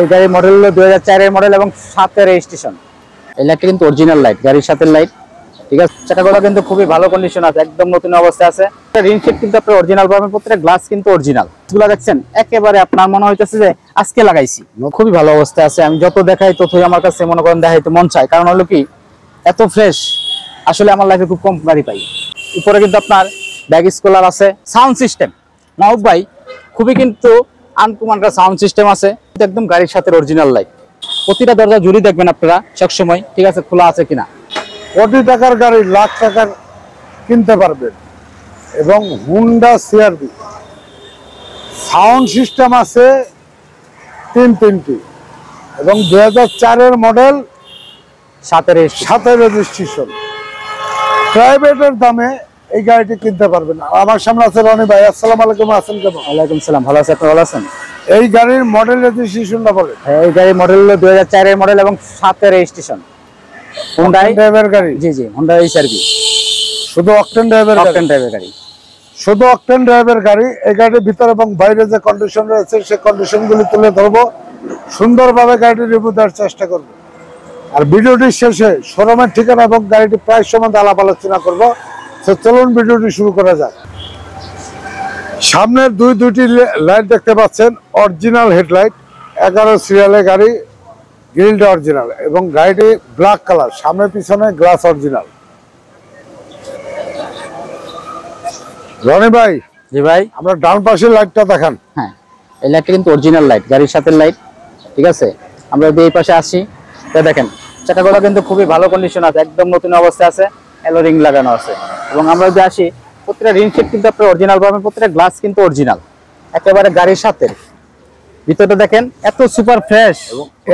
এই গাড়ির মডেল হলো 2004 এর মডেল এবং 7 এর রেজিস্ট্রেশন। এই লাইটটা কিন্তু অরিজিনাল লাইট, গাড়ির সাথে লাইট, ঠিক আছে। চাকাগুলো কিন্তু খুবই ভালো কন্ডিশন আছে, একদম নতুন অবস্থায় আছে। রিং শেড কিন্তু আপনার অরিজিনাল পাবেন, প্রত্যেকটা গ্লাস কিন্তু অরিজিনাল। এগুলো দেখছেন একেবারে আপনার মনে হইতেছে যে আজকে লাগাইছি, খুবই ভালো অবস্থায় আছে। আমি যত দেখাই ততই আমার কাছে মনে করেন দেখাইতে মন চায়, কারণ হলো কি এত ফ্রেশ আসলে আমার লাইফে খুব কম গাড়ি পাই। উপরে কিন্তু আপনার ব্যাগ স্কলার আছে, সাউন্ড সিস্টেম মাহবুব ভাই খুবই কিন্তু আনকমন একটা সাউন্ড সিস্টেম আছে, একদম গাড়ির সাথে অরিজিনাল লাইট। প্রতিটা দরজা জুড়ি দেখবেন আপনারা সবসময়, ঠিক আছে, খোলা আছে কিনা। কোটি টাকার গাড়ি লাখ টাকার কিনতে পারবেন। এবং হুন্ডা সিআরভি সাউন্ড সিস্টেম আছে তিনটি এবং 2004 এর মডেল, 7 এর রেজিস্ট্রেশন। প্রাইভেটের দামে এই গাড়িটি কিনতে পারবেন। আমার সামনে আছে রনি ভাই। আসসালামু আলাইকুম। আছেন কেমন? ওয়ালাইকুম সালাম, ভালো আছি, আপনি ভালো আছেন? এই গাড়ির মডেল রেজিস্ট্রেশনটা বলেন। এই গাড়ির মডেল হলো 2004 এর মডেল এবং 7 এর রেজিস্ট্রেশন। হুন্ডা ড্রাইভার গাড়ি। জি জি, হুন্ডা এইচআরভি, শুধু অকটেন ড্রাইভার গাড়ি, শুধু অকটেন ড্রাইভার গাড়ি। এই গাড়ির ভিতর এবং বাইরে যে কন্ডিশন রয়েছে সেই কন্ডিশনগুলি তুলে ধরবো, সুন্দরভাবে গাড়িটি রিভিউ দেওয়ার চেষ্টা করবো। আর ভিডিওটির শেষে শোরুমের ঠিকানা এবং গাড়িটি প্রাইস সম্বন্ধে আলাপ আলোচনা করবো। চলুন ভিডিওটি শুরু করা যাক। সামনের দুইটি লাইট দেখতে পাচ্ছেন, অরিজিনাল হেডলাইট, 11 সিরিয়ালের গাড়ি, গ্রিলটা অরিজিনাল এবং গাড়িটি ব্ল্যাক কালার, সামনে পিছনে গ্লাস অরিজিনাল। রনি ভাই। জি ভাই। আমরা ডান পাশের লাইটটা দেখান। হ্যাঁ, এই লাইটটা কিন্তু অরিজিনাল লাইট, গাড়ির সাথে লাইট, ঠিক আছে। আমরা যদি এই পাশে আসি তো দেখেন চাকাগুলো কিন্তু খুবই ভালো কন্ডিশন আছে, একদম নতুন অবস্থায় আছে, এলো রিং লাগানো আছে। এবং আমরা যদি আসি প্রত্যেকটা রিং শেড কিন্তু আপনার অরিজিনাল পাবেন, প্রত্যেকটা গ্লাস কিন্তু অরিজিনাল একেবারে গাড়ির সাথে। ভিতরটা দেখেন এত সুপার ফ্রেশ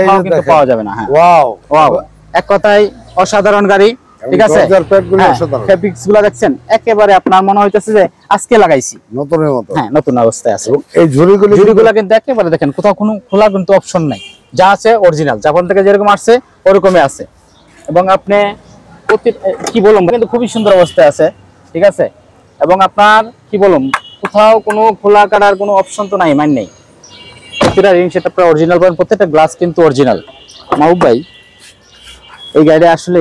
এবং কিন্তু পাওয়া যাবে না। হ্যাঁ, ওয়াও ওয়াও, এক কথায় অসাধারণ গাড়ি, ঠিক আছে। ফেব্রিক্স গুলো দেখছেন একেবারে আপনার মনে হইতেছে যে আজকে লাগাইছি, নতুনের মতো। হ্যাঁ, নতুন অবস্থায় আছে। এই ঝুড়িগুলো কিন্তু একেবারে দেখেন কোথাও কোনো খোলা কিন্তু অপশন নাই, যা আছে অরিজিনাল, জাপান থেকে যেরকম আসছে ওরকমই আছে। এবং আপনি কি বলুন কিন্তু খুবই সুন্দর অবস্থায় আছে, ঠিক আছে। এবং আপনার কি বলুন কোথাও কোনো খোলা কাটার কোনো অপশন তো নাই, মান নেই। প্রতিটা রিং সেট আপনার অরিজিনাল পাবেন, প্রত্যেকটা গ্লাস কিন্তু অরিজিনাল। মাহবুব ভাই এই গাড়ি আসলে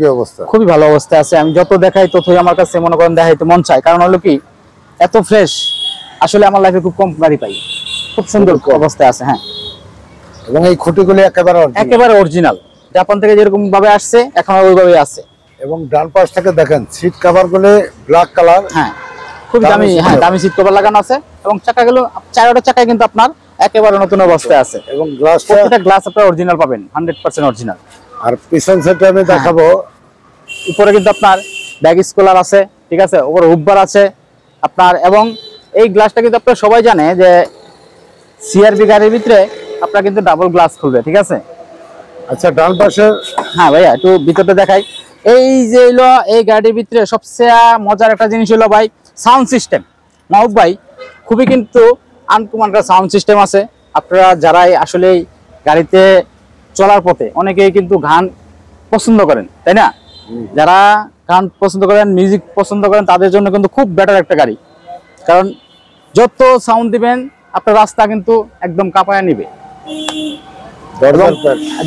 কি অবস্থা, খুবই ভালো অবস্থায় আছে। আমি যত দেখাই ততই আমার কাছে মনে করেন দেখাইতে মন চায়, কারণ হলো কি এত ফ্রেশ আসলে আমার লাইফে খুব কম গাড়ি পাই, খুব সুন্দর অবস্থায় আছে। হ্যাঁ, এবং এই খুঁটিগুলি একেবারে অরিজিনাল, জাপান থেকে যেরকম ভাবে আসছে এখন ওইভাবে আছে। এবং ডান পাশ থেকে দেখেন সিট কভার গুলো ব্ল্যাক কালার। হ্যাঁ, খুব দামি, হ্যাঁ দামি সিট কভার লাগানো আছে। এবং চাকাগুলো চারটা চাকায় কিন্তু আপনার একেবারে নতুন অবস্থায় আছে। এবং প্রত্যেকটা গ্লাস আপনার অরিজিনাল পাবেন, 100% অরিজিনাল। আর পিছন সাইডে আমি দেখাবো, উপরে কিন্তু আপনার ব্যাগ স্কলার আছে, ঠিক আছে, উপরে হুববার আছে আপনার। এবং এই গ্লাসটা কিন্তু আপনারা সবাই জানে যে সিআরবি গাড়ির ভিতরে আপনার কিন্তু ডাবল গ্লাস খুলবে, ঠিক আছে। আচ্ছা, ডান পাশে। হ্যাঁ ভাইয়া, একটু ভিতরটা দেখাই। এই যে হলো এই গাড়ির ভিতরে সবচেয়ে মজার একটা জিনিস হলো ভাই সাউন্ড সিস্টেম। মাহবুব ভাই খুবই কিন্তু আনকমন একটা সাউন্ড সিস্টেম আছে। আপনারা যারাই আসলে গাড়িতে চলার পথে অনেকেই কিন্তু গান পছন্দ করেন, তাই না? যারা গান পছন্দ করেন, মিউজিক পছন্দ করেন, তাদের জন্য কিন্তু খুব বেটার একটা গাড়ি। কারণ যত সাউন্ড দিবেন আপনার রাস্তা কিন্তু একদম কাঁপায় নিবে।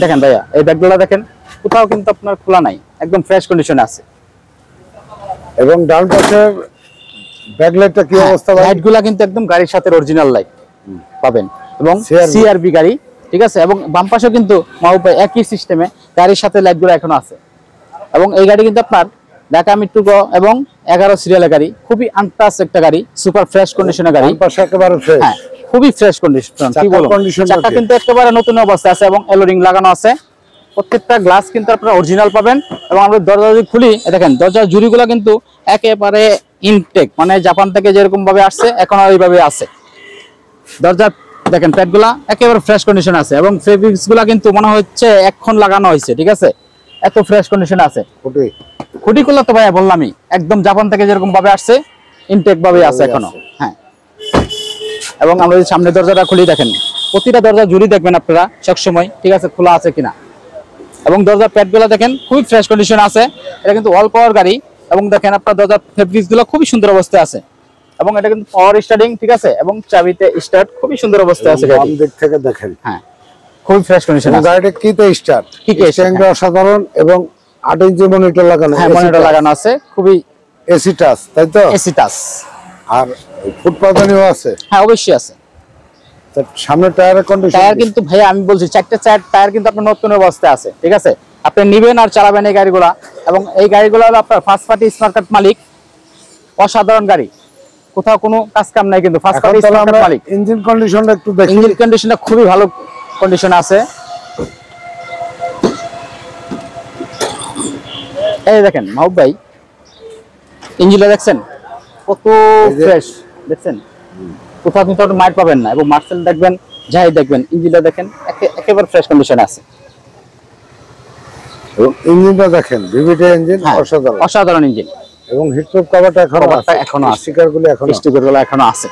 দেখেন ভাইয়া এই ব্যাগগুলো দেখেন, কোথাও কিন্তু আপনার খোলা নাই, একদম ফ্রেশ কন্ডিশনে আছে। এবং ডান পাশের ব্যাকলাইটটা কি অবস্থা? লাইটগুলো কিন্তু একদম গাড়ির সাথে অরিজিনাল লাইট পাবেন এবং সিআরবি গাড়ি, ঠিক আছে। এবং বাম পাশেও কিন্তু মাহবুব ভাই একই সিস্টেমে গাড়ির সাথে লাইটগুলো এখন আছে। এবং এই গাড়ি কিন্তু আপনার ঢাকা মেট্রো এবং 11 সিরিয়ালের গাড়ি, খুবই আনটাচ একটা গাড়ি, সুপার ফ্রেশ কন্ডিশনের গাড়ি, একেবারে ফ্রেশ। হ্যাঁ, খুবই ফ্রেশ কন্ডিশন। কি বলবো, চাকা কিন্তু একেবারে নতুন অবস্থায় আছে এবং এলো রিং লাগানো আছে। প্রত্যেকটা গ্লাস কিন্তু আপনারা অরিজিনাল পাবেন। এবং আমরা দরজা যদি খুলি দেখেন দরজার জুড়িগুলো কিন্তু একেবারে ইনটেক, মানে জাপান থেকে যেরকম ভাবে আসছে এখন ওইভাবে আছে। দরজা দেখেন প্যাডগুলা একেবারে ফ্রেশ কন্ডিশন আছে এবং ফেব্রিক্স গুলা কিন্তু মনে হচ্ছে এখন লাগানো হয়েছে, ঠিক আছে, এত ফ্রেশ কন্ডিশন আছে। খুঁটিগুলো তো ভাইয়া বললামই একদম জাপান থেকে যেরকম ভাবে আসছে ইনটেক ভাবে আছে এখনো। হ্যাঁ, এবং আমরা যদি সামনের দরজাটা খুলি দেখেন প্রতিটা দরজা জুড়ি দেখবেন আপনারা সবসময়, ঠিক আছে, খোলা আছে কিনা। এবং দরজার প্যাডগুলো দেখেন খুবই ফ্রেশ কন্ডিশন আছে। এটা কিন্তু অল পাওয়ার গাড়ি এবং দেখেন আপনার দরজার ফেব্রিক্স গুলো খুবই সুন্দর অবস্থায় আছে। এবং এটা কিন্তু পাওয়ার স্টার্টিং, ঠিক আছে, এবং চাবিতে স্টার্ট খুবই সুন্দর অবস্থায় আছে। বাম দিক থেকে দেখেন, হ্যাঁ, খুব ফ্রেশ কন্ডিশন আছে। গাড়িটা কিতে স্টার্ট, স্ট্যান্ড অসাধারণ এবং 8 ইঞ্চি মনিটর লাগানো। হ্যাঁ, মনিটর লাগানো আছে, খুবই এসি টাচ, তাই তো? AC touch. আর ফুড পাদানিও আছে? হ্যাঁ, অবশ্যই আছে। সামনে টায়ারের কন্ডিশন? টায়ার কিন্তু ভাই আমি বলছি 4টা টায়ার কিন্তু আপনার নতুন অবস্থায় আছে, ঠিক আছে? আপনি নিবেন আর চালাবেন এই গাড়িগুলা, এবং এই গাড়িগুলো হলো আপনার ফার্স্ট পার্টি স্মার্ট কার্ড মালিক, অসাধারণ গাড়ি, কোথাও কোনো কাজ কাম নাই কিন্তু ফার্স্ট পার্টি স্মার্ট কার্ড মালিক। ইঞ্জিন কন্ডিশনটা একটু দেখি। ইঞ্জিন কন্ডিশনটা খুবই ভালো কন্ডিশনে আছে। এই দেখেন মাহবুব ভাই, ইঞ্জিনটা দেখছেন কত ফ্রেশ, দেখছেন? কোথাও কিন্তু মাইর পাবেন না, এবং মার্সেল দেখবেন, যাই দেখবেন, ইঞ্জিনটা দেখেন একেবারে ফ্রেশ কন্ডিশনে আছে। এবং ইঞ্জিনটা দেখেন, ভিভিটি ইঞ্জিন, অসাধারণ অসাধারণ ইঞ্জিন। এবং হিটপ্রুফ কভারটা এখনো আছে, স্টিকারগুলো এখনো আছে।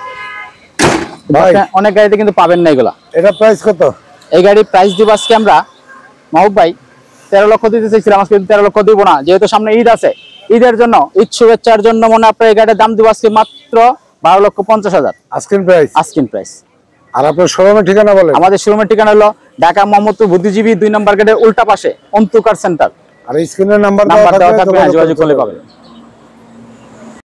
ভাই অনেক গাড়িতে কিন্তু পাবেন না এগুলা। এটা প্রাইস কত? এই গাড়ির প্রাইস দিব আজকে আমরা মাহবুব ভাই 13 লক্ষ দিতে চাইছিলাম, আজকে 13 লক্ষ দিব না, যেহেতু সামনে ঈদ আছে। ঈদের জন্য, ঈদ শুভেচ্ছার জন্য মনে আপনার এই গাড়ির দাম দিব আজকে মাত্র 12,50,000 আস্কিং প্রাইস। Asking price. আর আপনার শোরুমের ঠিকানা বলেন? আমাদের শোরুমের ঠিকানা হলো ঢাকা মোহাম্মদপুর বুদ্ধিজীবী 2 নম্বর গেটের উল্টা পাশে অন্তকার সেন্টার। আর স্ক্রিনের নাম্বার দেওয়া থাকবে, যোগাযোগ করলে পাবেন।